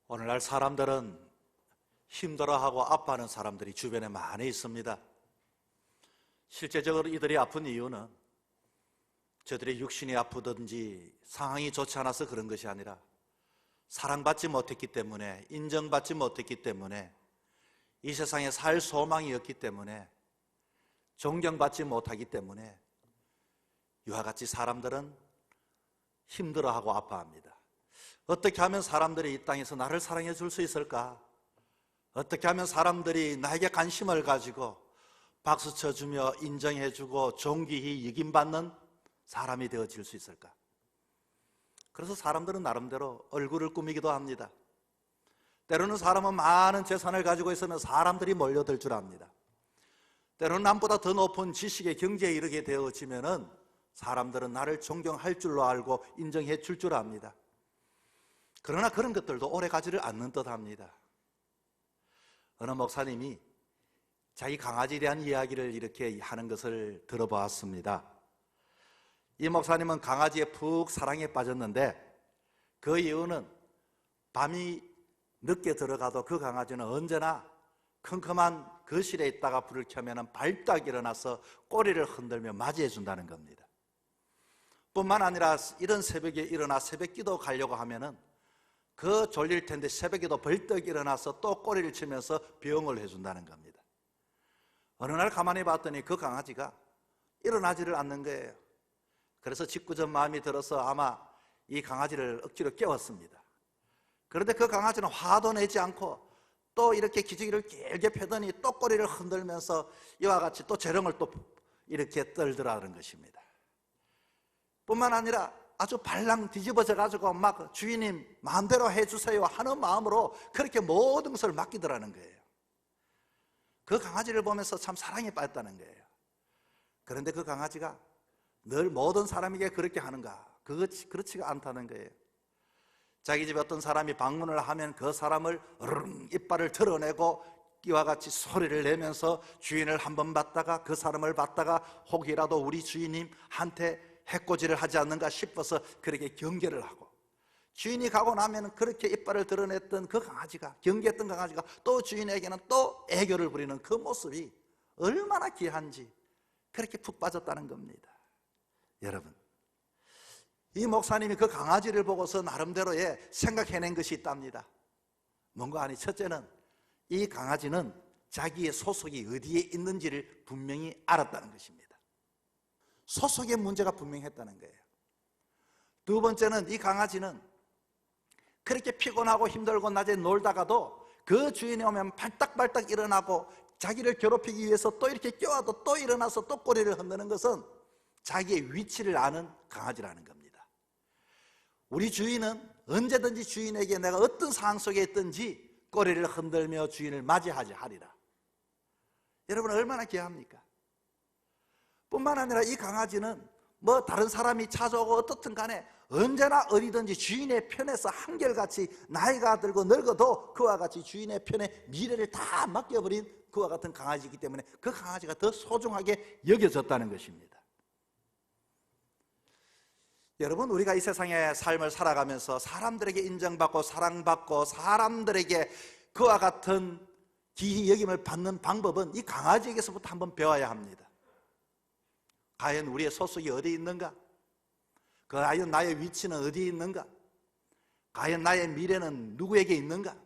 오늘날 사람들은 힘들어하고 아파하는 사람들이 주변에 많이 있습니다. 실제적으로 이들이 아픈 이유는 저들의 육신이 아프든지 상황이 좋지 않아서 그런 것이 아니라 사랑받지 못했기 때문에, 인정받지 못했기 때문에, 이 세상에 살 소망이 없기 때문에, 존경받지 못하기 때문에 이와 같이 사람들은 힘들어하고 아파합니다. 어떻게 하면 사람들이 이 땅에서 나를 사랑해 줄 수 있을까? 어떻게 하면 사람들이 나에게 관심을 가지고 박수 쳐주며 인정해주고 존귀히 여김받는 사람이 되어질 수 있을까? 그래서 사람들은 나름대로 얼굴을 꾸미기도 합니다. 때로는 사람은 많은 재산을 가지고 있으면 사람들이 몰려들 줄 압니다. 때로는 남보다 더 높은 지식의 경지에 이르게 되어지면은 사람들은 나를 존경할 줄로 알고 인정해 줄 줄 압니다. 그러나 그런 것들도 오래 가지를 않는 듯 합니다. 어느 목사님이 자기 강아지에 대한 이야기를 이렇게 하는 것을 들어보았습니다. 이 목사님은 강아지에 푹 사랑에 빠졌는데 그 이유는 밤이 늦게 들어가도 그 강아지는 언제나 컴컴한 거실에 있다가 불을 켜면 발딱 일어나서 꼬리를 흔들며 맞이해 준다는 겁니다. 뿐만 아니라 이런 새벽에 일어나 새벽 기도 가려고 하면은 그 졸릴 텐데 새벽에도 벌떡 일어나서 또 꼬리를 치면서 병을 해준다는 겁니다. 어느 날 가만히 봤더니 그 강아지가 일어나지를 않는 거예요. 그래서 짓궂은 마음이 들어서 아마 이 강아지를 억지로 깨웠습니다. 그런데 그 강아지는 화도 내지 않고 또 이렇게 기저귀를 길게 펴더니 또 꼬리를 흔들면서 이와 같이 또 재롱을 또 이렇게 떨더라는 것입니다. 뿐만 아니라 아주 발랑 뒤집어져 가지고 막 주인님 마음대로 해주세요 하는 마음으로 그렇게 모든 것을 맡기더라는 거예요. 그 강아지를 보면서 참 사랑에 빠졌다는 거예요. 그런데 그 강아지가 늘 모든 사람에게 그렇게 하는가? 그렇지가 않다는 거예요. 자기 집에 어떤 사람이 방문을 하면 그 사람을 이빨을 드러내고 이와 같이 소리를 내면서 주인을 한번 봤다가 그 사람을 봤다가 혹이라도 우리 주인님한테 해코지를 하지 않는가 싶어서 그렇게 경계를 하고, 주인이 가고 나면 그렇게 이빨을 드러냈던 그 강아지가, 경계했던 강아지가 또 주인에게는 또 애교를 부리는 그 모습이 얼마나 귀한지 그렇게 푹 빠졌다는 겁니다. 여러분, 이 목사님이 그 강아지를 보고서 나름대로의 생각해낸 것이 있답니다. 뭔가 아니, 첫째는 이 강아지는 자기의 소속이 어디에 있는지를 분명히 알았다는 것입니다. 소속의 문제가 분명했다는 거예요. 두 번째는 이 강아지는 그렇게 피곤하고 힘들고 낮에 놀다가도 그 주인이 오면 발딱발딱 일어나고 자기를 괴롭히기 위해서 또 이렇게 껴와도 또 일어나서 또 꼬리를 흔드는 것은 자기의 위치를 아는 강아지라는 겁니다. 우리 주인은 언제든지 주인에게 내가 어떤 상황 속에 있든지 꼬리를 흔들며 주인을 맞이하지 하리라. 여러분, 얼마나 귀합니까? 뿐만 아니라 이 강아지는 뭐 다른 사람이 찾아오고 어떻든 간에 언제나 어디든지 주인의 편에서 한결같이 나이가 들고 늙어도 그와 같이 주인의 편에 미래를 다 맡겨버린 그와 같은 강아지이기 때문에 그 강아지가 더 소중하게 여겨졌다는 것입니다. 여러분, 우리가 이 세상의 삶을 살아가면서 사람들에게 인정받고 사랑받고 사람들에게 그와 같은 귀히 여김을 받는 방법은 이 강아지에게서부터 한번 배워야 합니다. 과연 우리의 소속이 어디 있는가? 과연 나의 위치는 어디 있는가? 과연 나의 미래는 누구에게 있는가?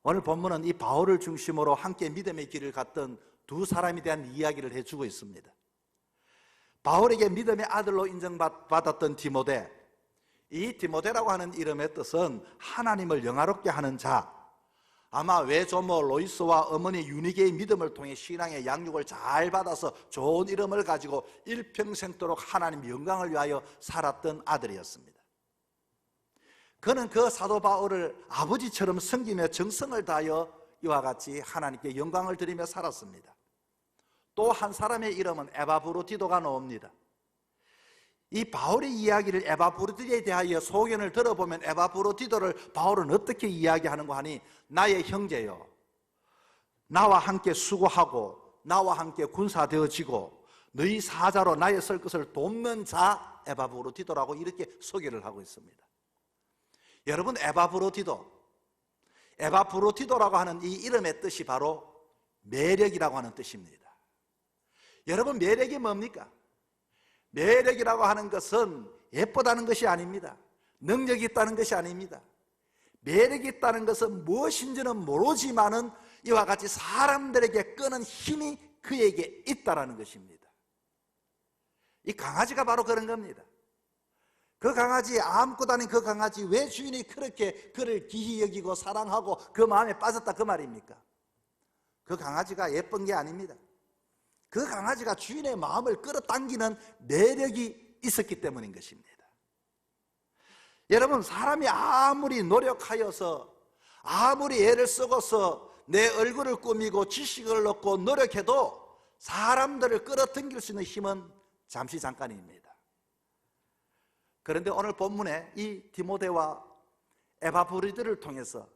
오늘 본문은 이 바울을 중심으로 함께 믿음의 길을 갔던 두 사람에 대한 이야기를 해주고 있습니다. 바울에게 믿음의 아들로 인정받았던 디모데, 이 디모데라고 하는 이름의 뜻은 하나님을 영화롭게 하는 자, 아마 외조모 로이스와 어머니 유니게의 믿음을 통해 신앙의 양육을 잘 받아서 좋은 이름을 가지고 일평생도록 하나님 영광을 위하여 살았던 아들이었습니다. 그는 그 사도 바울을 아버지처럼 섬기며 정성을 다하여 이와 같이 하나님께 영광을 드리며 살았습니다. 또 한 사람의 이름은 에바브로디도가 나옵니다. 이 바울의 이야기를 에바브로디도에 대하여 소견을 들어보면 에바브로디도를 바울은 어떻게 이야기하는가 하니, 나의 형제여, 나와 함께 수고하고 나와 함께 군사되어지고 너희 사자로 나의 설 것을 돕는 자 에바브로디도라고 이렇게 소개를 하고 있습니다. 여러분, 에바브로디도라고 하는 이 이름의 뜻이 바로 매력이라고 하는 뜻입니다. 여러분, 매력이 뭡니까? 매력이라고 하는 것은 예쁘다는 것이 아닙니다. 능력이 있다는 것이 아닙니다. 매력이 있다는 것은 무엇인지는 모르지만은 이와 같이 사람들에게 끄는 힘이 그에게 있다는 것입니다. 이 강아지가 바로 그런 겁니다. 그 강아지, 안고 다닌 그 강아지, 왜 주인이 그렇게 그를 귀히 여기고 사랑하고 그 마음에 빠졌다 그 말입니까? 그 강아지가 예쁜 게 아닙니다. 그 강아지가 주인의 마음을 끌어당기는 매력이 있었기 때문인 것입니다. 여러분, 사람이 아무리 노력하여서, 아무리 애를 쓰고서 내 얼굴을 꾸미고 지식을 얻고 노력해도 사람들을 끌어당길 수 있는 힘은 잠시 잠깐입니다. 그런데 오늘 본문에 이 디모데와 에바브로디도를 통해서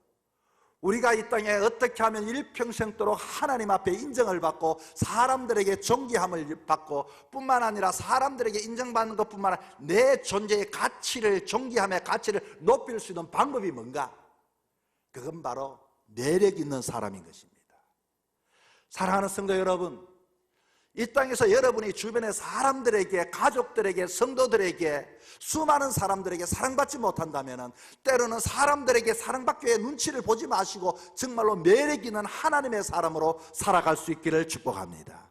우리가 이 땅에 어떻게 하면 일평생도록 하나님 앞에 인정을 받고 사람들에게 존귀함을 받고 뿐만 아니라 사람들에게 인정받는 것뿐만 아니라 내 존재의 가치를, 존귀함의 가치를 높일 수 있는 방법이 뭔가? 그건 바로 매력 있는 사람인 것입니다. 사랑하는 성도 여러분, 이 땅에서 여러분이 주변의 사람들에게, 가족들에게, 성도들에게, 수많은 사람들에게 사랑받지 못한다면 때로는 사람들에게 사랑받기 위해 눈치를 보지 마시고 정말로 매력 있는 하나님의 사람으로 살아갈 수 있기를 축복합니다.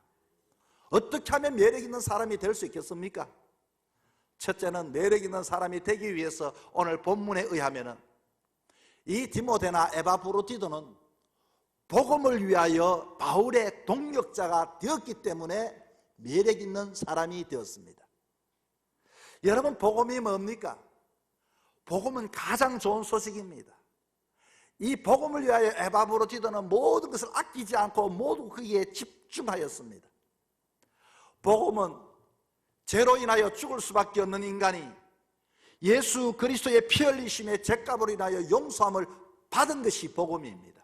어떻게 하면 매력 있는 사람이 될 수 있겠습니까? 첫째는 매력 있는 사람이 되기 위해서 오늘 본문에 의하면 이 디모데나 에바브로디도는 복음을 위하여 바울의 동력자가 되었기 때문에 매력 있는 사람이 되었습니다. 여러분, 복음이 뭡니까? 복음은 가장 좋은 소식입니다. 이 복음을 위하여 에바브로디도는 모든 것을 아끼지 않고 모두 거기에 집중하였습니다. 복음은 죄로 인하여 죽을 수밖에 없는 인간이 예수 그리스도의 피 흘리심의 죄값으로 인하여 용서함을 받은 것이 복음입니다.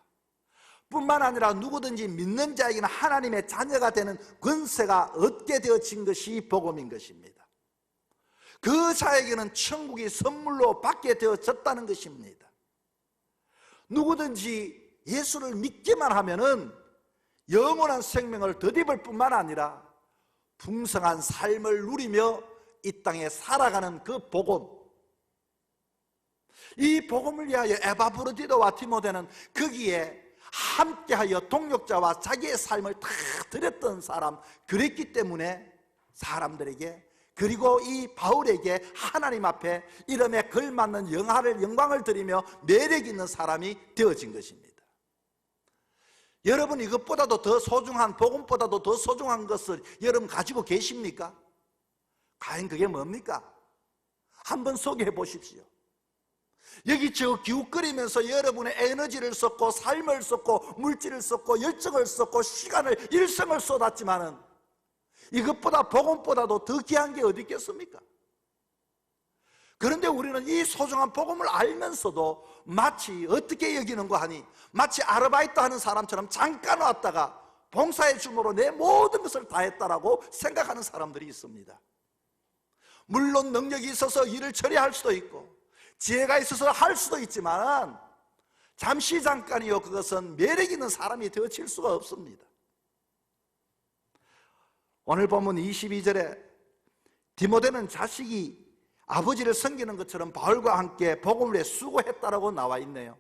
뿐만 아니라 누구든지 믿는 자에게는 하나님의 자녀가 되는 권세가 얻게 되어진 것이 복음인 것입니다. 그 자에게는 천국이 선물로 받게 되어졌다는 것입니다. 누구든지 예수를 믿기만 하면은 영원한 생명을 덧입을 뿐만 아니라 풍성한 삶을 누리며 이 땅에 살아가는 그 복음, 이 복음을 위하여 에바브로디도와 디모데는 거기에 함께하여 동력자와 자기의 삶을 다 드렸던 사람, 그랬기 때문에 사람들에게, 그리고 이 바울에게 하나님 앞에 이름에 걸맞는 영광을 드리며 매력 있는 사람이 되어진 것입니다. 여러분, 이것보다도 더 소중한, 복음보다도 더 소중한 것을 여러분 가지고 계십니까? 과연 그게 뭡니까? 한번 소개해 보십시오. 여기 저 기웃거리면서 여러분의 에너지를 썼고 삶을 썼고 물질을 썼고 열정을 썼고 시간을, 일생을 쏟았지만은 이것보다, 복음보다도 더 귀한 게 어디 있겠습니까? 그런데 우리는 이 소중한 복음을 알면서도 마치 어떻게 여기는가 하니 마치 아르바이트 하는 사람처럼 잠깐 왔다가 봉사의 주모로 내 모든 것을 다했다라고 생각하는 사람들이 있습니다. 물론 능력이 있어서 일을 처리할 수도 있고 지혜가 있어서 할 수도 있지만 잠시 잠깐이요, 그것은 매력 있는 사람이 되어질 수가 없습니다. 오늘 보면 22절에 디모데는 자식이 아버지를 섬기는 것처럼 바울과 함께 복음을 위해 수고했다라고 나와 있네요.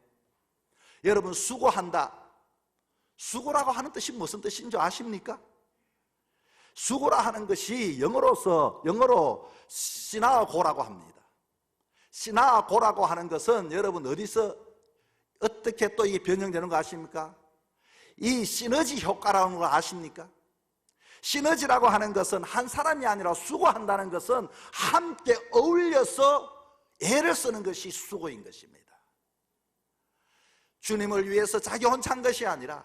여러분, 수고한다, 수고라고 하는 뜻이 무슨 뜻인 줄 아십니까? 수고라 하는 것이 영어로 시나고라고 합니다. 시나고라고 하는 것은 여러분 어디서 어떻게 또 이게 변형되는 거 아십니까? 이 시너지 효과라는 걸 아십니까? 시너지라고 하는 것은 한 사람이 아니라 수고한다는 것은 함께 어울려서 애를 쓰는 것이 수고인 것입니다. 주님을 위해서 자기 혼자 한 것이 아니라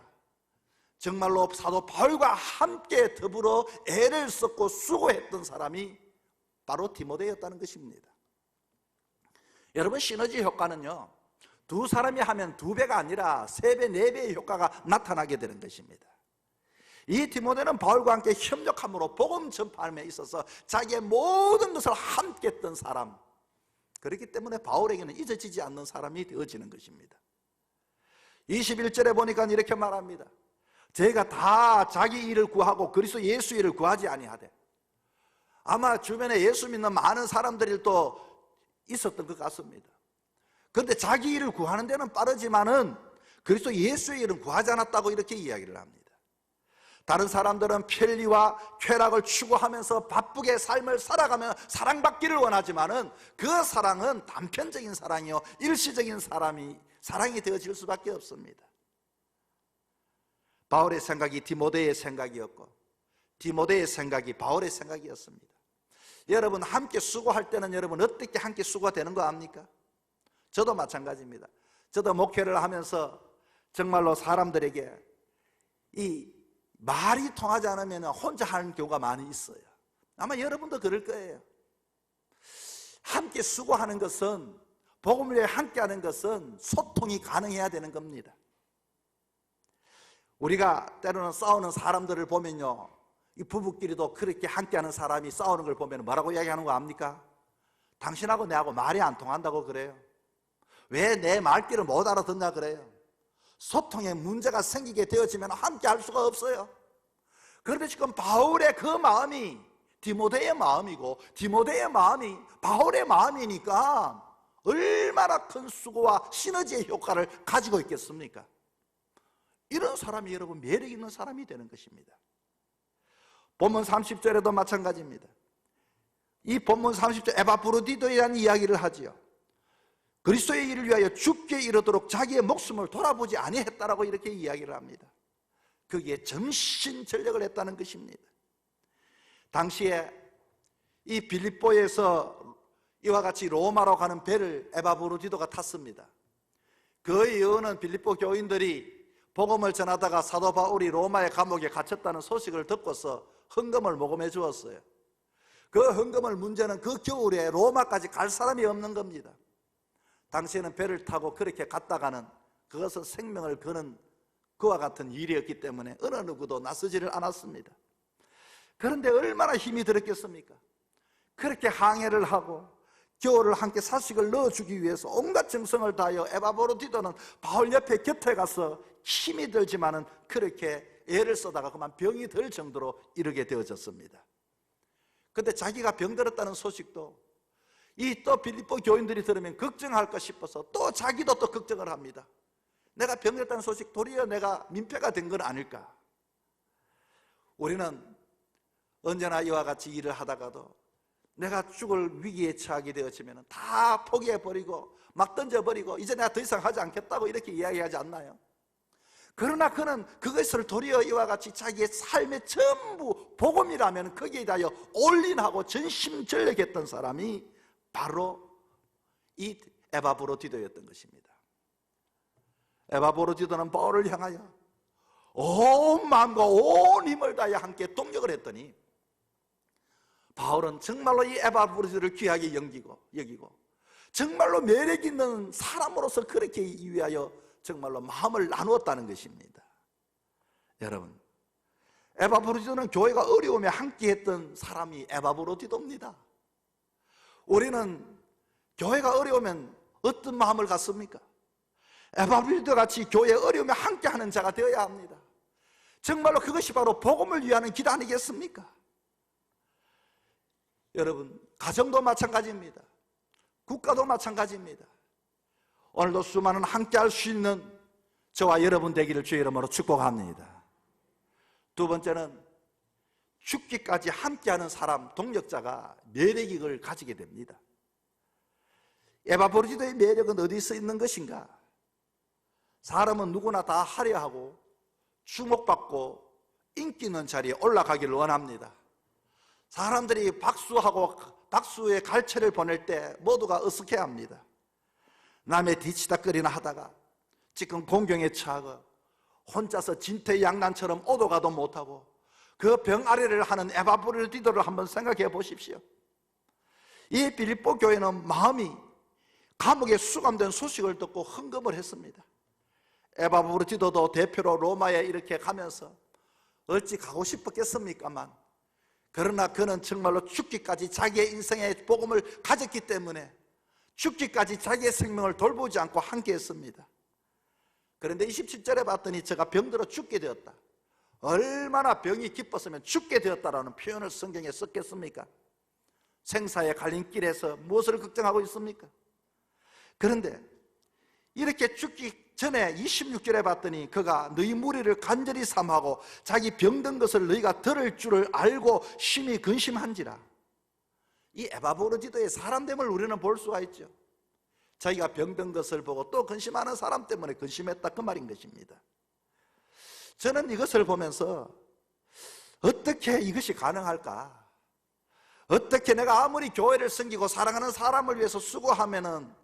정말로 사도 바울과 함께 더불어 애를 썼고 수고했던 사람이 바로 디모데였다는 것입니다. 여러분, 시너지 효과는요, 두 사람이 하면 두 배가 아니라 3배, 4배의 효과가 나타나게 되는 것입니다. 이 디모데는 바울과 함께 협력함으로 복음 전파함에 있어서 자기의 모든 것을 함께 했던 사람, 그렇기 때문에 바울에게는 잊어지지 않는 사람이 되어지는 것입니다. 21절에 보니까 이렇게 말합니다. 제가 다 자기 일을 구하고 그리스도 예수 일을 구하지 아니하되. 아마 주변에 예수 믿는 많은 사람들이 또 있었던 것 같습니다. 그런데 자기 일을 구하는 데는 빠르지만은 그리스도 예수의 일은 구하지 않았다고 이렇게 이야기를 합니다. 다른 사람들은 편리와 쾌락을 추구하면서 바쁘게 삶을 살아가며 사랑받기를 원하지만은 그 사랑은 단편적인 사랑이요, 일시적인 사랑이 되어질 수밖에 없습니다. 바울의 생각이 디모데의 생각이었고 디모데의 생각이 바울의 생각이었습니다. 여러분, 함께 수고할 때는 여러분 어떻게 함께 수고가 되는 거 압니까? 저도 마찬가지입니다. 저도 목회를 하면서 정말로 사람들에게 이 말이 통하지 않으면 혼자 하는 경우가 많이 있어요. 아마 여러분도 그럴 거예요. 함께 수고하는 것은, 복음을 위해 함께 하는 것은 소통이 가능해야 되는 겁니다. 우리가 때로는 싸우는 사람들을 보면요, 이 부부끼리도 그렇게 함께하는 사람이 싸우는 걸 보면 뭐라고 이야기하는 거 압니까? 당신하고 내하고 말이 안 통한다고 그래요. 왜 내 말귀를 못 알아듣냐 그래요. 소통에 문제가 생기게 되어지면 함께 할 수가 없어요. 그런데 지금 바울의 그 마음이 디모데의 마음이고 디모데의 마음이 바울의 마음이니까 얼마나 큰 수고와 시너지의 효과를 가지고 있겠습니까? 이런 사람이 여러분 매력 있는 사람이 되는 것입니다. 본문 30절에도 마찬가지입니다. 이 본문 30절 에바브로디도라는 이야기를 하지요. 그리스도의 일을 위하여 죽게 이르도록 자기의 목숨을 돌아보지 아니했다라고 이렇게 이야기를 합니다. 거기에 전신전력을 했다는 것입니다. 당시에 이 빌립보에서 이와 같이 로마로 가는 배를 에바브로디도가 탔습니다. 그 이유는 빌립보 교인들이 복음을 전하다가 사도 바울이 로마의 감옥에 갇혔다는 소식을 듣고서 헌금을 모금해 주었어요. 그 헌금을 문제는 그 겨울에 로마까지 갈 사람이 없는 겁니다. 당시에는 배를 타고 그렇게 갔다가는 그것은 생명을 거는 그와 같은 일이었기 때문에 어느 누구도 나서지를 않았습니다. 그런데 얼마나 힘이 들었겠습니까? 그렇게 항해를 하고 겨울을 함께 사식을 넣어주기 위해서 온갖 정성을 다하여 에바브로디도는 바울 옆에 곁에 가서 힘이 들지만은 그렇게 애를 쓰다가 그만 병이 들 정도로 이르게 되어졌습니다. 그런데 자기가 병들었다는 소식도 이 또 빌립보 교인들이 들으면 걱정할까 싶어서 또 자기도 또 걱정을 합니다. 내가 병들었다는 소식 도리어 내가 민폐가 된 건 아닐까? 우리는 언제나 이와 같이 일을 하다가도 내가 죽을 위기에 처하게 되어지면 다 포기해버리고 막 던져버리고 이제 내가 더 이상 하지 않겠다고 이렇게 이야기하지 않나요? 그러나 그는 그것을 도리어 이와 같이 자기의 삶의 전부 복음이라면 거기에 대하여 올인하고 전심전력했던 사람이 바로 이 에바브로디도였던 것입니다. 에바브로디도는 바울을 향하여 온 마음과 온 힘을 다하여 함께 동력을 했더니 바울은 정말로 이 에바브로디도를 귀하게 여기고 정말로 매력 있는 사람으로서 그렇게 위하여 정말로 마음을 나누었다는 것입니다. 여러분, 에바브로디도는 교회가 어려움에 함께했던 사람이 에바브로디도입니다. 우리는 교회가 어려우면 어떤 마음을 갖습니까? 에바브로디도 같이 교회 어려움에 함께하는 자가 되어야 합니다. 정말로 그것이 바로 복음을 위하는 길 아니겠습니까? 여러분, 가정도 마찬가지입니다. 국가도 마찬가지입니다. 오늘도 수많은 함께할 수 있는 저와 여러분 되기를 주의 이름으로 축복합니다. 두 번째는 죽기까지 함께하는 사람, 동력자가 매력을 가지게 됩니다. 에바브로디도의 매력은 어디서 있는 것인가? 사람은 누구나 다 화려하고 주목받고 인기 있는 자리에 올라가기를 원합니다. 사람들이 박수의 갈채를 보낼 때 모두가 어색해합니다. 남의 뒤치다거리나 하다가 지금 공경에 처하고 혼자서 진퇴양난처럼 오도 가도 못하고 그 병아리를 하는 에바브로디도를 한번 생각해 보십시오. 이 빌립보 교회는 마음이 감옥에 수감된 소식을 듣고 헌금을 했습니다. 에바브로디도도 대표로 로마에 이렇게 가면서 어찌 가고 싶었겠습니까만, 그러나 그는 정말로 죽기까지 자기의 인생의 복음을 가졌기 때문에 죽기까지 자기의 생명을 돌보지 않고 함께 했습니다. 그런데 27절에 봤더니 저가 병들어 죽게 되었다. 얼마나 병이 깊었으면 죽게 되었다라는 표현을 성경에 썼겠습니까? 생사의 갈림길에서 무엇을 걱정하고 있습니까? 그런데 이렇게 죽기 전에 26절에 봤더니 그가 너희 무리를 간절히 삼하고 자기 병든 것을 너희가 들을 줄을 알고 심히 근심한지라. 이 에바브로지도의 사람됨을 우리는 볼 수가 있죠. 자기가 병든 것을 보고 또 근심하는 사람 때문에 근심했다, 그 말인 것입니다. 저는 이것을 보면서 어떻게 이것이 가능할까? 어떻게 내가 아무리 교회를 섬기고 사랑하는 사람을 위해서 수고하면은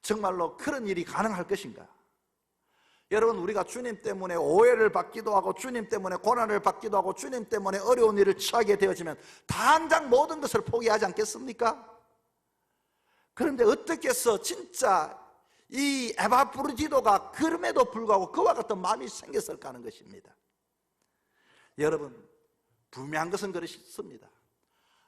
정말로 그런 일이 가능할 것인가? 여러분, 우리가 주님 때문에 오해를 받기도 하고 주님 때문에 고난을 받기도 하고 주님 때문에 어려운 일을 처하게 되어지면 당장 모든 것을 포기하지 않겠습니까? 그런데 어떻게 해서 진짜 이 에바브로지도가 그럼에도 불구하고 그와 같은 마음이 생겼을까 하는 것입니다. 여러분, 분명한 것은 그렇습니다.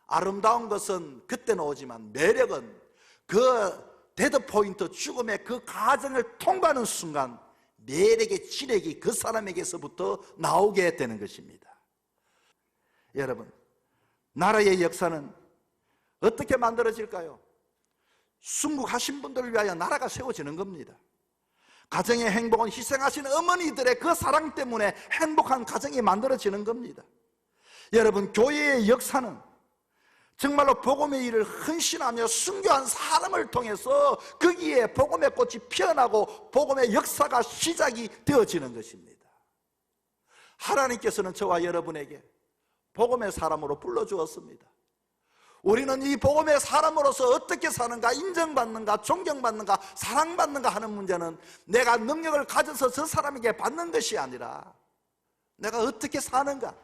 아름다운 것은 그때는 오지만 매력은 그 데드포인트, 죽음의 그 과정을 통과하는 순간 매력의 진액이 그 사람에게서부터 나오게 되는 것입니다. 여러분, 나라의 역사는 어떻게 만들어질까요? 순국하신 분들을 위하여 나라가 세워지는 겁니다. 가정의 행복은 희생하신 어머니들의 그 사랑 때문에 행복한 가정이 만들어지는 겁니다. 여러분, 교회의 역사는 정말로 복음의 일을 헌신하며 순교한 사람을 통해서 거기에 복음의 꽃이 피어나고 복음의 역사가 시작이 되어지는 것입니다. 하나님께서는 저와 여러분에게 복음의 사람으로 불러주었습니다. 우리는 이 복음의 사람으로서 어떻게 사는가, 인정받는가, 존경받는가, 사랑받는가 하는 문제는 내가 능력을 가져서 저 사람에게 받는 것이 아니라 내가 어떻게 사는가,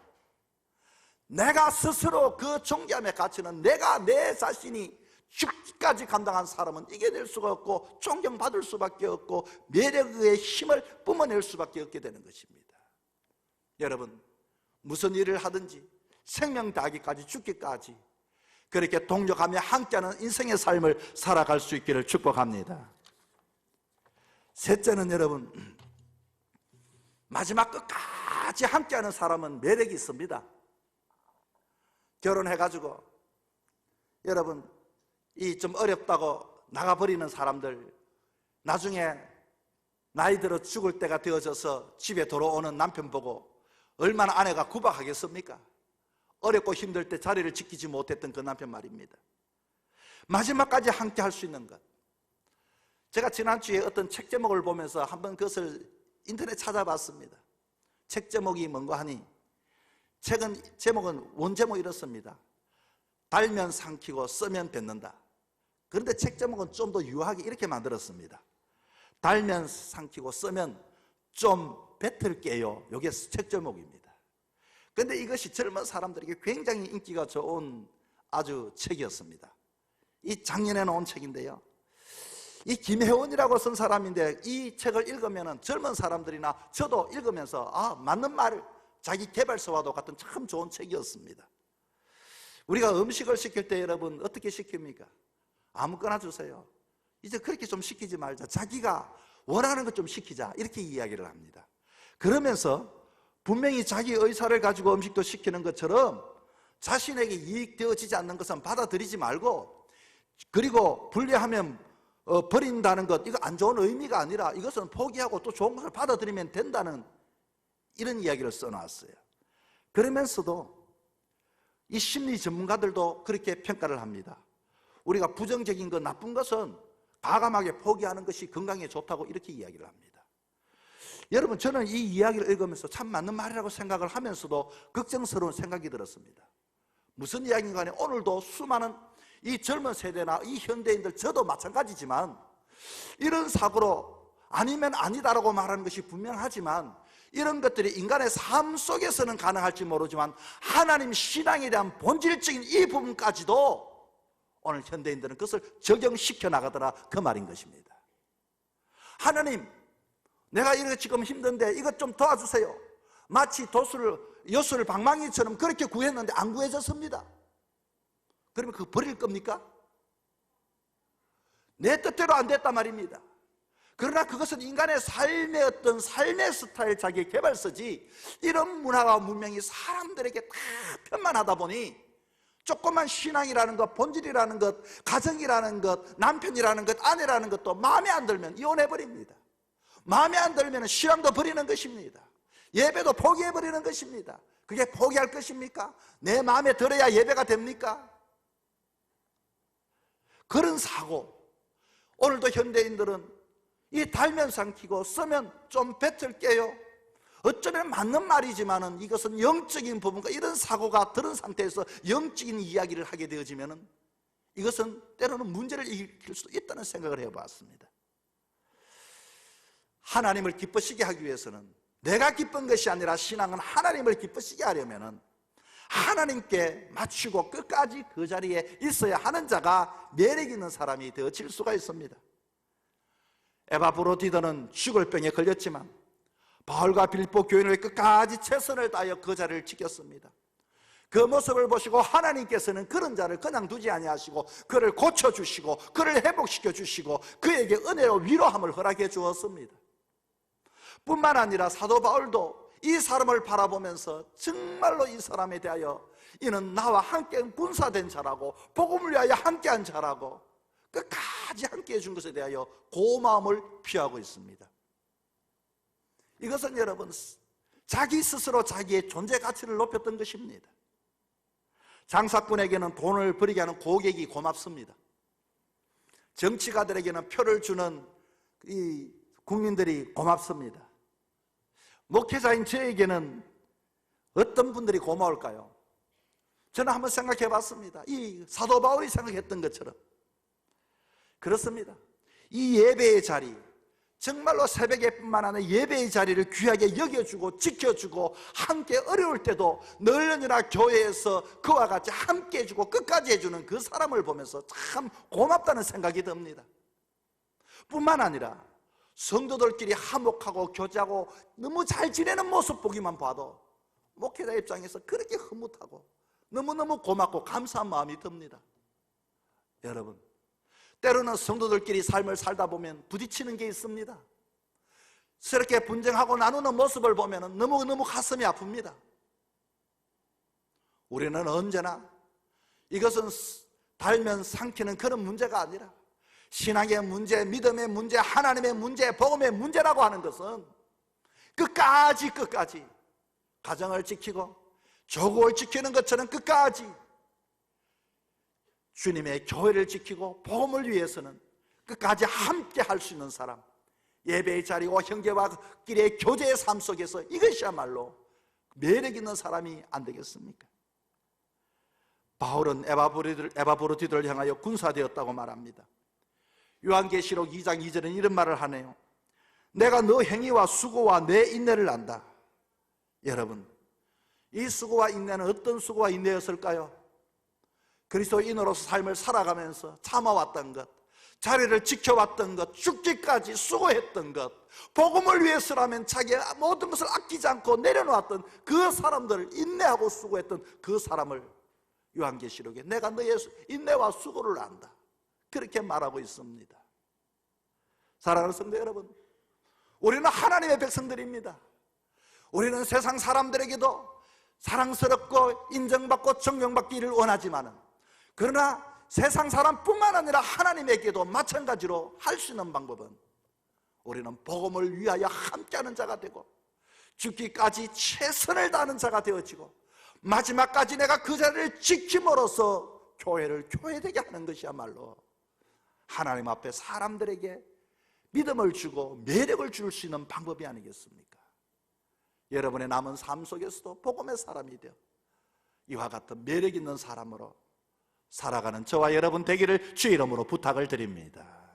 내가 스스로 그 존귀함의 가치는 내가 내 자신이 죽기까지 감당한 사람은 이겨낼 수가 없고 존경받을 수밖에 없고 매력의 힘을 뿜어낼 수밖에 없게 되는 것입니다. 여러분, 무슨 일을 하든지 생명 다하기까지 죽기까지 그렇게 동력하며 함께하는 인생의 삶을 살아갈 수 있기를 축복합니다. 셋째는 여러분, 마지막 끝까지 함께하는 사람은 매력이 있습니다. 결혼해가지고 여러분 이 좀 어렵다고 나가버리는 사람들, 나중에 나이 들어 죽을 때가 되어져서 집에 돌아오는 남편 보고 얼마나 아내가 구박하겠습니까? 어렵고 힘들 때 자리를 지키지 못했던 그 남편 말입니다. 마지막까지 함께 할 수 있는 것. 제가 지난주에 어떤 책 제목을 보면서 한번 그것을 인터넷 찾아봤습니다. 책 제목이 뭔가 하니 제목은 원제목이 이렇습니다. 달면 삼키고 쓰면 뱉는다. 그런데 책 제목은 좀 더 유하게 이렇게 만들었습니다. 달면 삼키고 쓰면 좀 뱉을게요. 이게 책 제목입니다. 그런데 이것이 젊은 사람들에게 굉장히 인기가 좋은 아주 책이었습니다. 이 작년에 나온 책인데요, 이 김혜원이라고 쓴 사람인데 이 책을 읽으면 젊은 사람들이나 저도 읽으면서 맞는 말, 자기 개발서와도 같은 참 좋은 책이었습니다. 우리가 음식을 시킬 때 여러분 어떻게 시킵니까? 아무거나 주세요. 이제 그렇게 좀 시키지 말자, 자기가 원하는 것 좀 시키자, 이렇게 이야기를 합니다. 그러면서 분명히 자기 의사를 가지고 음식도 시키는 것처럼 자신에게 이익되어지지 않는 것은 받아들이지 말고, 그리고 분리하면 버린다는 것, 이거 안 좋은 의미가 아니라 이것은 포기하고 또 좋은 것을 받아들이면 된다는 이런 이야기를 써놨어요. 그러면서도 이 심리 전문가들도 그렇게 평가를 합니다. 우리가 부정적인 것, 나쁜 것은 과감하게 포기하는 것이 건강에 좋다고 이렇게 이야기를 합니다. 여러분, 저는 이 이야기를 읽으면서 참 맞는 말이라고 생각을 하면서도 걱정스러운 생각이 들었습니다. 무슨 이야기인가 하니 오늘도 수많은 이 젊은 세대나 이 현대인들, 저도 마찬가지지만 이런 사고로 아니면 아니다라고 말하는 것이 분명하지만 이런 것들이 인간의 삶 속에서는 가능할지 모르지만 하나님 신앙에 대한 본질적인 이 부분까지도 오늘 현대인들은 그것을 적용시켜 나가더라, 그 말인 것입니다. 하나님, 내가 이렇게 지금 힘든데 이것 좀 도와주세요. 마치 여수를 방망이처럼 그렇게 구했는데 안 구해졌습니다. 그러면 그거 버릴 겁니까? 내 뜻대로 안 됐단 말입니다. 그러나 그것은 인간의 삶의 어떤 삶의 스타일 자기 개발서지, 이런 문화와 문명이 사람들에게 다 편만하다 보니 조그만 신앙이라는 것, 본질이라는 것, 가정이라는 것, 남편이라는 것, 아내라는 것도 마음에 안 들면 이혼해버립니다. 마음에 안 들면 신앙도 버리는 것입니다. 예배도 포기해버리는 것입니다. 그게 포기할 것입니까? 내 마음에 들어야 예배가 됩니까? 그런 사고, 오늘도 현대인들은 이 달면 삼키고 쓰면 좀 뱉을게요, 어쩌면 맞는 말이지만은 이것은 영적인 부분과 이런 사고가 들은 상태에서 영적인 이야기를 하게 되어지면은 이것은 때로는 문제를 일으킬 수도 있다는 생각을 해봤습니다. 하나님을 기쁘시게 하기 위해서는, 내가 기쁜 것이 아니라 신앙은 하나님을 기쁘시게 하려면은 하나님께 맞추고 끝까지 그 자리에 있어야 하는 자가 매력 있는 사람이 되어질 수가 있습니다. 에바브로디더는 죽을 병에 걸렸지만 바울과 빌보 교인을 끝까지 최선을 다하여 그 자리를 지켰습니다. 그 모습을 보시고 하나님께서는 그런 자를 그냥 두지 아니하시고 그를 고쳐주시고 그를 회복시켜 주시고 그에게 은혜로 위로함을 허락해 주었습니다. 뿐만 아니라 사도 바울도 이 사람을 바라보면서 정말로 이 사람에 대하여 이는 나와 함께 군사된 자라고, 복음을 위하여 함께한 자라고, 끝까지 함께해 준 것에 대하여 고마움을 표하고 있습니다. 이것은 여러분, 자기 스스로 자기의 존재 가치를 높였던 것입니다. 장사꾼에게는 돈을 버리게 하는 고객이 고맙습니다. 정치가들에게는 표를 주는 이 국민들이 고맙습니다. 목회자인 저에게는 어떤 분들이 고마울까요? 저는 한번 생각해 봤습니다. 이 사도 바울이 생각했던 것처럼 그렇습니다. 이 예배의 자리, 정말로 새벽에뿐만 아니라 예배의 자리를 귀하게 여겨주고 지켜주고 함께 어려울 때도 널널이나 교회에서 그와 같이 함께 해주고 끝까지 해주는 그 사람을 보면서 참 고맙다는 생각이 듭니다. 뿐만 아니라 성도들끼리 화목하고 교제하고 너무 잘 지내는 모습 보기만 봐도 목회자 입장에서 그렇게 흐뭇하고 너무너무 고맙고 감사한 마음이 듭니다. 여러분, 때로는 성도들끼리 삶을 살다 보면 부딪히는 게 있습니다. 서럽게 분쟁하고 나누는 모습을 보면 너무너무 가슴이 아픕니다. 우리는 언제나 이것은 달면 삼키는 그런 문제가 아니라 신앙의 문제, 믿음의 문제, 하나님의 문제, 복음의 문제라고 하는 것은 끝까지 가정을 지키고 조국을 지키는 것처럼 끝까지 주님의 교회를 지키고 복음을 위해서는 끝까지 함께 할 수 있는 사람, 예배의 자리와 형제와 끼리의 교제의 삶 속에서 이것이야말로 매력 있는 사람이 안 되겠습니까? 바울은 에바브로디들을 향하여 군사되었다고 말합니다. 요한계시록 2장 2절은 이런 말을 하네요. 내가 너 행위와 수고와 내 인내를 안다. 여러분, 이 수고와 인내는 어떤 수고와 인내였을까요? 그리스도인으로서 삶을 살아가면서 참아왔던 것, 자리를 지켜왔던 것, 죽기까지 수고했던 것, 복음을 위해서라면 자기의 모든 것을 아끼지 않고 내려놓았던 그 사람들을, 인내하고 수고했던 그 사람을 요한계시록에 내가 너의 인내와 수고를 안다, 그렇게 말하고 있습니다. 사랑하는 성도 여러분, 우리는 하나님의 백성들입니다. 우리는 세상 사람들에게도 사랑스럽고 인정받고 존경받기를 원하지만은, 그러나 세상 사람뿐만 아니라 하나님에게도 마찬가지로 할 수 있는 방법은 우리는 복음을 위하여 함께하는 자가 되고 죽기까지 최선을 다하는 자가 되어지고 마지막까지 내가 그 자리를 지킴으로써 교회를 교회되게 하는 것이야말로 하나님 앞에 사람들에게 믿음을 주고 매력을 줄 수 있는 방법이 아니겠습니까? 여러분의 남은 삶 속에서도 복음의 사람이 되어 이와 같은 매력 있는 사람으로 살아가는 저와 여러분 되기를 주의 이름으로 부탁을 드립니다.